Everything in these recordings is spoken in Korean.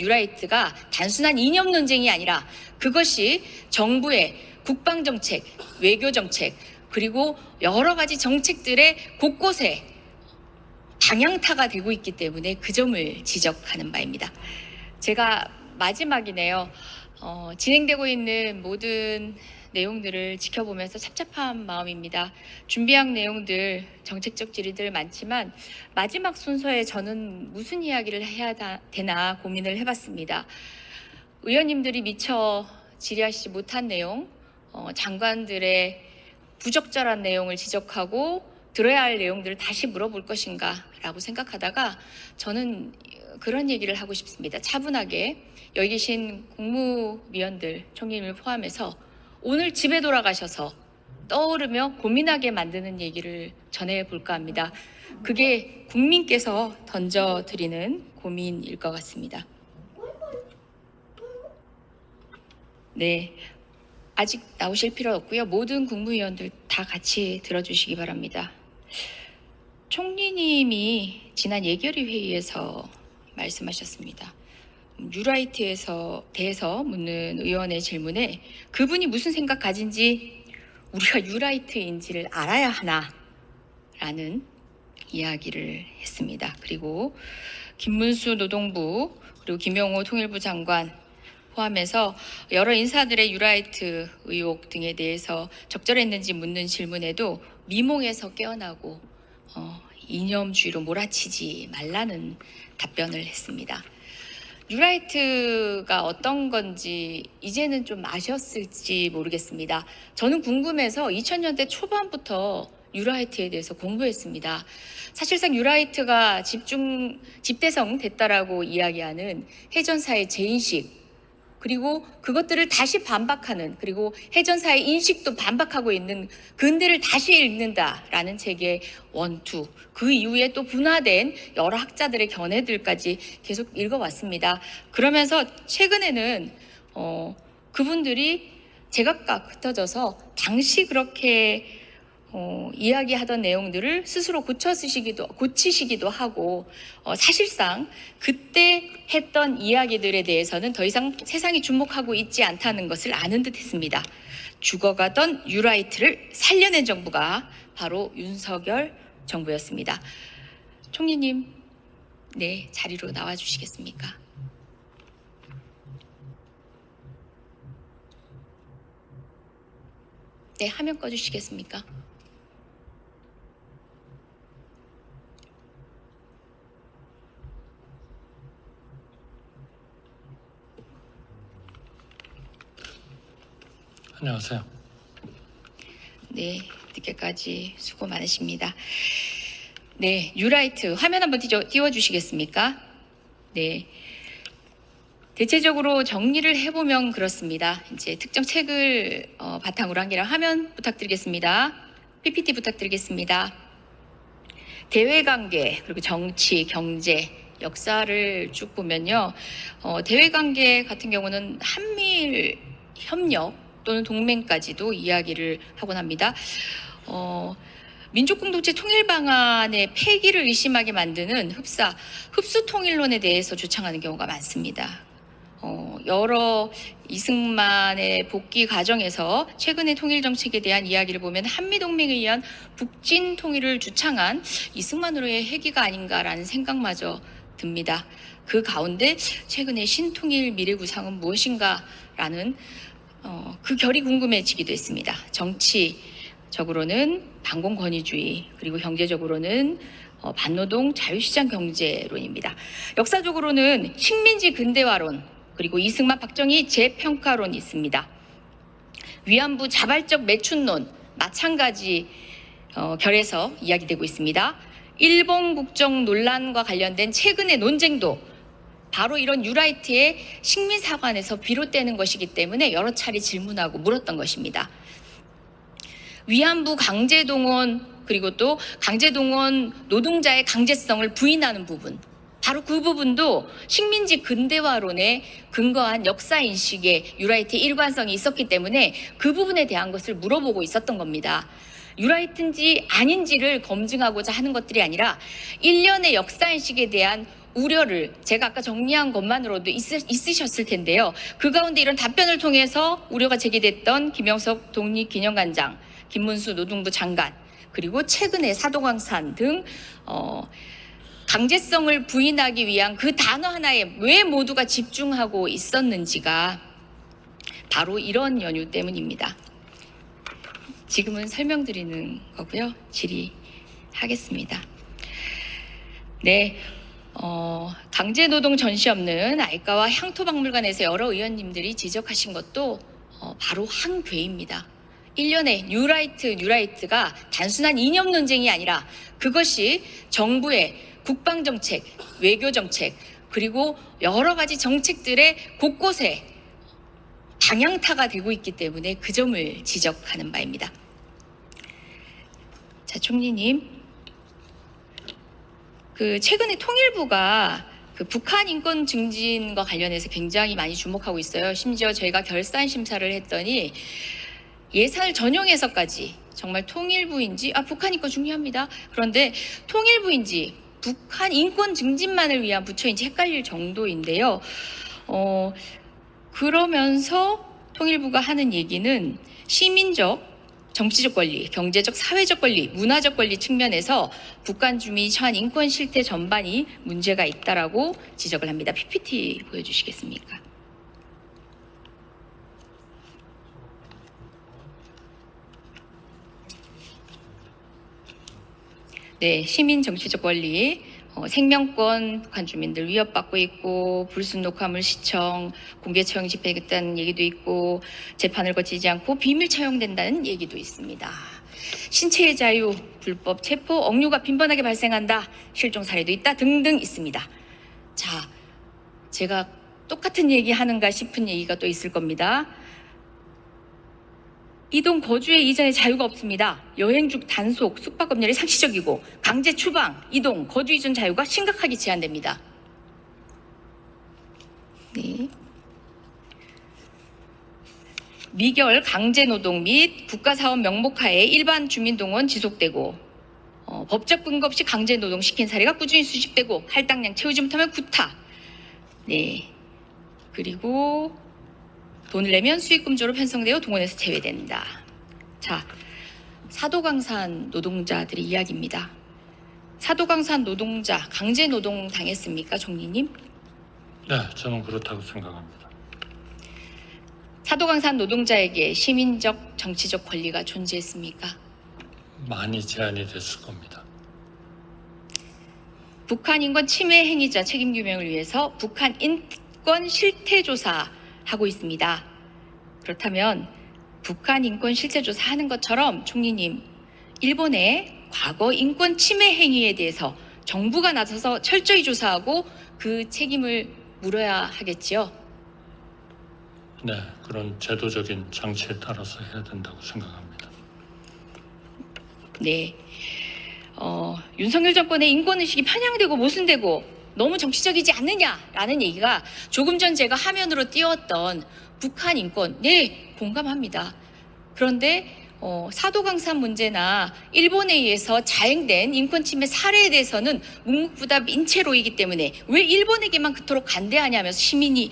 뉴라이트가 단순한 이념 논쟁이 아니라 그것이 정부의 국방정책, 외교정책, 그리고 여러 가지 정책들의 곳곳에 방향타가 되고 있기 때문에 그 점을 지적하는 바입니다. 제가 마지막이네요. 진행되고 있는 모든 내용들을 지켜보면서 찹찹한 마음입니다. 준비한 내용들, 정책적 질의들 많지만 마지막 순서에 저는 무슨 이야기를 해야 되나 고민을 해봤습니다. 의원님들이 미처 질의하시지 못한 내용, 장관들의 부적절한 내용을 지적하고 들어야 할 내용들을 다시 물어볼 것인가 라고 생각하다가 저는 그런 얘기를 하고 싶습니다. 차분하게 여기 계신 국무위원들, 총리님을 포함해서 오늘 집에 돌아가셔서 떠오르며 고민하게 만드는 얘기를 전해볼까 합니다. 그게 국민께서 던져드리는 고민일 것 같습니다. 네, 아직 나오실 필요 없고요. 모든 국무위원들 다 같이 들어주시기 바랍니다. 총리님이 지난 예결위 회의에서 말씀하셨습니다. 뉴라이트에서 대해서 묻는 의원의 질문에 그분이 무슨 생각 가진지 우리가 뉴라이트인지를 알아야 하나라는 이야기를 했습니다. 그리고 김문수 노동부 그리고 김용호 통일부 장관 포함해서 여러 인사들의 뉴라이트 의혹 등에 대해서 적절했는지 묻는 질문에도 미몽에서 깨어나고 이념주의로 몰아치지 말라는 답변을 했습니다. 뉴라이트가 어떤 건지 이제는 좀 아셨을지 모르겠습니다. 저는 궁금해서 2000년대 초반부터 뉴라이트에 대해서 공부했습니다. 사실상 뉴라이트가 집대성 됐다라고 이야기하는 해전사의 재인식, 그리고 그것들을 다시 반박하는, 그리고 해전사의 인식도 반박하고 있는 근대를 다시 읽는다라는 책의 원투, 그 이후에 또 분화된 여러 학자들의 견해들까지 계속 읽어왔습니다. 그러면서 최근에는 그분들이 제각각 흩어져서 당시 그렇게 이야기하던 내용들을 스스로 고치시기도 하고 사실상 그때 했던 이야기들에 대해서는 더 이상 세상이 주목하고 있지 않다는 것을 아는 듯 했습니다. 죽어가던 뉴라이트를 살려낸 정부가 바로 윤석열 정부였습니다. 총리님, 네, 자리로 나와 주시겠습니까? 네, 화면 꺼주시겠습니까? 안녕하세요. 네, 늦게까지 수고 많으십니다. 네, 뉴라이트 화면 한번 띄워주시겠습니까? 네, 대체적으로 정리를 해보면 그렇습니다. 이제 특정 책을 바탕으로 한 게라 화면 부탁드리겠습니다. PPT 부탁드리겠습니다. 대외관계, 그리고 정치, 경제, 역사를 쭉 보면요. 대외관계 같은 경우는 한미일 협력 또는 동맹까지도 이야기를 하곤 합니다. 민족공동체 통일방안의 폐기를 의심하게 만드는 흡수통일론에 대해서 주창하는 경우가 많습니다. 여러 이승만의 복귀 과정에서 최근의 통일정책에 대한 이야기를 보면 한미동맹에 의한 북진 통일을 주창한 이승만으로의 회귀가 아닌가라는 생각마저 듭니다. 그 가운데 최근의 신통일 미래구상은 무엇인가라는 그 결이 궁금해지기도 했습니다. 정치적으로는 반공권위주의, 그리고 경제적으로는 반노동 자유시장 경제론입니다. 역사적으로는 식민지 근대화론, 그리고 이승만 박정희 재평가론이 있습니다. 위안부 자발적 매춘론 마찬가지 결에서 이야기되고 있습니다. 일본 국정 논란과 관련된 최근의 논쟁도 바로 이런 뉴라이트의 식민사관에서 비롯되는 것이기 때문에 여러 차례 질문하고 물었던 것입니다. 위안부 강제동원, 그리고 또 강제동원 노동자의 강제성을 부인하는 부분, 바로 그 부분도 식민지 근대화론에 근거한 역사인식에 뉴라이트의 일관성이 있었기 때문에 그 부분에 대한 것을 물어보고 있었던 겁니다. 뉴라이트인지 아닌지를 검증하고자 하는 것들이 아니라 일련의 역사인식에 대한 우려를 제가 아까 정리한 것만으로도 있으셨을 텐데요. 그 가운데 이런 답변을 통해서 우려가 제기됐던 김영석 독립기념관장, 김문수 노동부 장관, 그리고 최근에 사도광산 등 강제성을 부인하기 위한 그 단어 하나에 왜 모두가 집중하고 있었는지가 바로 이런 연유 때문입니다. 지금은 설명드리는 거고요. 질의하겠습니다. 네, 강제노동 전시 없는 알가와 향토박물관에서 여러 의원님들이 지적하신 것도 바로 한괴입니다. 1년에 뉴라이트가 단순한 이념 논쟁이 아니라 그것이 정부의 국방정책, 외교정책, 그리고 여러 가지 정책들의 곳곳에 방향타가 되고 있기 때문에 그 점을 지적하는 바입니다. 자, 총리님. 최근에 통일부가 북한 인권 증진과 관련해서 굉장히 많이 주목하고 있어요. 심지어 저희가 결산 심사를 했더니 예산을 전용해서까지 정말 통일부인지 북한 인권 중요합니다. 그런데 통일부인지 북한 인권 증진만을 위한 부처인지 헷갈릴 정도인데요. 그러면서 통일부가 하는 얘기는 시민적, 정치적 권리, 경제적, 사회적 권리, 문화적 권리 측면에서 북한 주민이 처한 인권 실태 전반이 문제가 있다라고 지적을 합니다. PPT 보여주시겠습니까? 네, 시민 정치적 권리, 생명권 북한 주민들 위협받고 있고 불순 녹화물 시청, 공개 처형 집행했다는 얘기도 있고 재판을 거치지 않고 비밀 처형된다는 얘기도 있습니다. 신체의 자유, 불법 체포, 억류가 빈번하게 발생한다, 실종 사례도 있다 등등 있습니다. 자, 제가 똑같은 얘기 하는가 싶은 얘기가 또 있을 겁니다. 이동 거주의 이전에 자유가 없습니다. 여행 중 단속, 숙박검열이 상시적이고 강제 추방, 이동, 거주 이전 자유가 심각하게 제한됩니다. 네. 미결 강제노동 및 국가사업 명목하에 일반 주민동원 지속되고 법적 근거 없이 강제노동 시킨 사례가 꾸준히 수집되고 할당량 채우지 못하면 구타. 네. 그리고 돈을 내면 수익금조로 편성되어 동원에서 제외된다. 자, 사도광산 노동자들의 이야기입니다. 사도광산 노동자 강제노동 당했습니까, 총리님? 네, 저는 그렇다고 생각합니다. 사도광산 노동자에게 시민적, 정치적 권리가 존재했습니까? 많이 제한이 됐을 겁니다. 북한 인권 침해 행위자 책임 규명을 위해서 북한 인권 실태 조사하고 있습니다. 그렇다면 북한 인권 실태 조사하는 것처럼 총리님, 일본의 과거 인권 침해 행위에 대해서 정부가 나서서 철저히 조사하고 그 책임을 물어야 하겠지요. 네, 그런 제도적인 장치에 따라서 해야 된다고 생각합니다. 네, 윤석열 정권의 인권의식이 편향되고 모순되고 너무 정치적이지 않느냐라는 얘기가 조금 전 제가 화면으로 띄웠던 북한 인권, 네, 공감합니다. 그런데 사도광산 문제나 일본에 의해서 자행된 인권 침해 사례에 대해서는 묵묵부답 인체로이기 때문에 왜 일본에게만 그토록 간대하냐면서 시민이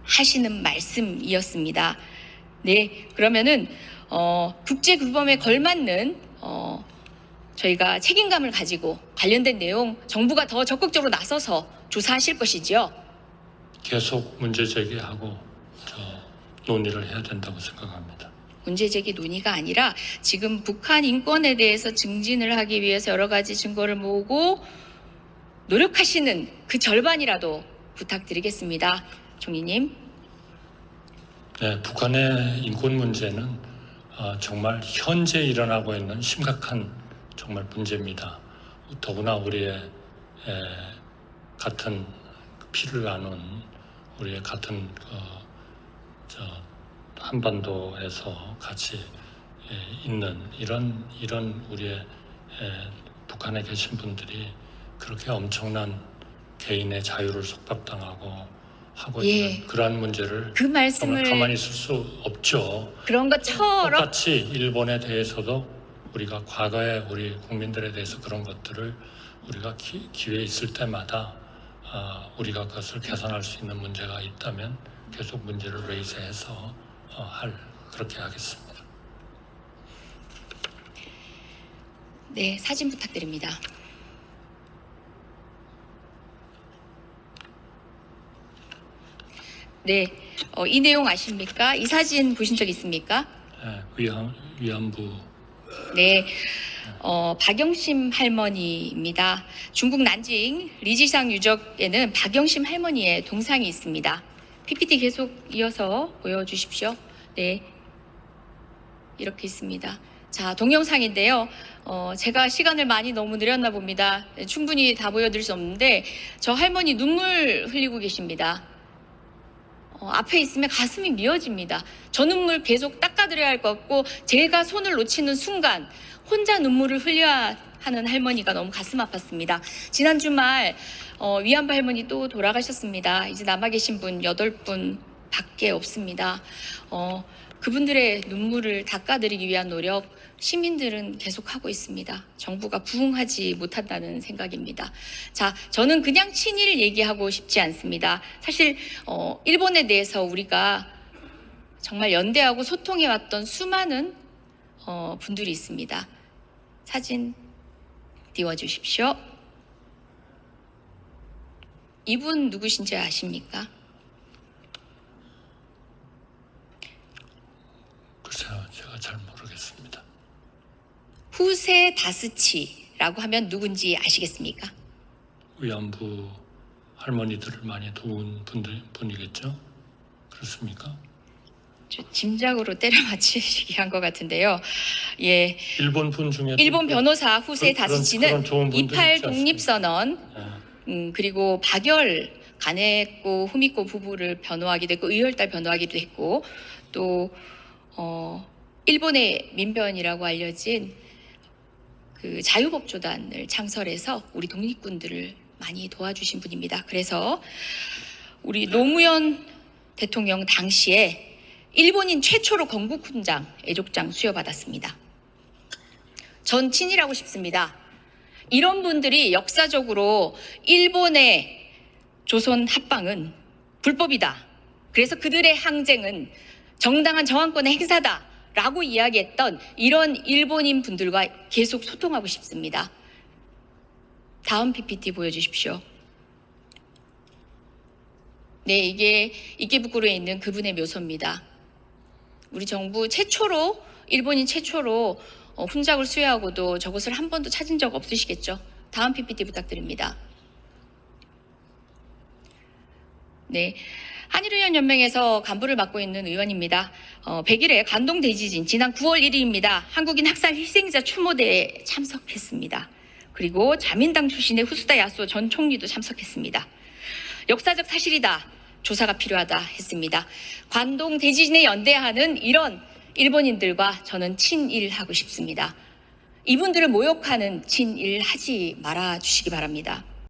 하시는 말씀이었습니다. 네, 그러면은 국제규범에 걸맞는 저희가 책임감을 가지고 관련된 내용 정부가 더 적극적으로 나서서 조사하실 것이지요. 계속 문제 제기하고 논의를 해야 된다고 생각합니다. 문제 제기 논의가 아니라 지금 북한 인권에 대해서 증진을 하기 위해서 여러 가지 증거를 모으고 노력하시는 그 절반이라도 부탁드리겠습니다. 총리님. 네, 북한의 인권 문제는 정말 현재 일어나고 있는 심각한 정말 문제입니다. 더구나 우리의 같은 피를 나눈 우리의 같은 한반도에서 같이 있는 이런 우리의 북한에 계신 분들이 그렇게 엄청난 개인의 자유를 속박당하고 하고 있는 그러한 문제를 그 말씀을 정말 가만히 있을 수 없죠. 그런 것처럼 똑같이 일본에 대해서도 우리가 과거에 우리 국민들에 대해서 그런 것들을 우리가 기회 있을 때마다 우리가 그것을 개선할 수 있는 문제가 있다면 계속 문제를 레이즈해서 그렇게 하겠습니다. 네, 사진 부탁드립니다. 네, 이 내용 아십니까? 이 사진 보신 적 있습니까? 네, 위안부. 네, 박영심 할머니입니다. 중국 난징 리지상 유적에는 박영심 할머니의 동상이 있습니다. PPT 계속 이어서 보여주십시오. 네, 이렇게 있습니다. 자, 동영상인데요. 제가 시간을 많이 너무 늘렸나 봅니다. 충분히 다 보여드릴 수 없는데 저 할머니 눈물 흘리고 계십니다. 앞에 있으면 가슴이 미어집니다. 저 눈물 계속 닦아드려야 할 것 같고 제가 손을 놓치는 순간 혼자 눈물을 흘려야 하는 할머니가 너무 가슴 아팠습니다. 지난 주말 위안부 할머니 또 돌아가셨습니다. 이제 남아 계신 분 8분 밖에 없습니다. 그분들의 눈물을 닦아드리기 위한 노력 시민들은 계속하고 있습니다. 정부가 부응하지 못한다는 생각입니다. 자, 저는 그냥 친일 얘기하고 싶지 않습니다. 사실 일본에 대해서 우리가 정말 연대하고 소통해왔던 수많은 분들이 있습니다. 사진 띄워주십시오. 이분 누구신지 아십니까? 글쎄요, 제가 잘 모르겠습니다. 후세 다스치라고 하면 누군지 아시겠습니까? 위안부 할머니들을 많이 도운 분이겠죠? 그렇습니까? 짐작으로 때려 맞히시기 한 것 같은데요. 예, 일본 분 중에 일본 변호사 후세 다스치는 좋은 분들이 28 있지 않습니까? 독립선언 그리고 박열 가네코 후미코 부부를 변호하기도 했고 의열달 변호하기도 했고 또 일본의 민변이라고 알려진 그 자유법조단을 창설해서 우리 독립군들을 많이 도와주신 분입니다. 그래서 우리 노무현 대통령 당시에 일본인 최초로 건국훈장, 애족장 수여받았습니다. 전 친일하고 싶습니다. 이런 분들이 역사적으로 일본의 조선 합방은 불법이다. 그래서 그들의 항쟁은 정당한 정황권의 행사다. 라고 이야기했던 이런 일본인 분들과 계속 소통하고 싶습니다. 다음 PPT 보여주십시오. 네, 이게 이케부쿠로에 있는 그분의 묘소입니다. 우리 정부 최초로, 일본인 최초로 훈장을 수여하고도 저것을 한 번도 찾은 적 없으시겠죠? 다음 PPT 부탁드립니다. 네, 한일의원연맹에서 간부를 맡고 있는 의원입니다. 100일에 관동 대지진 지난 9월 1일입니다. 한국인 학살 희생자 추모대에 참석했습니다. 그리고 자민당 출신의 후스다 야스오 전 총리도 참석했습니다. 역사적 사실이다. 조사가 필요하다 했습니다. 관동 대지진에 연대하는 이런 일본인들과 저는 친일하고 싶습니다. 이분들을 모욕하는 친일 하지 말아 주시기 바랍니다.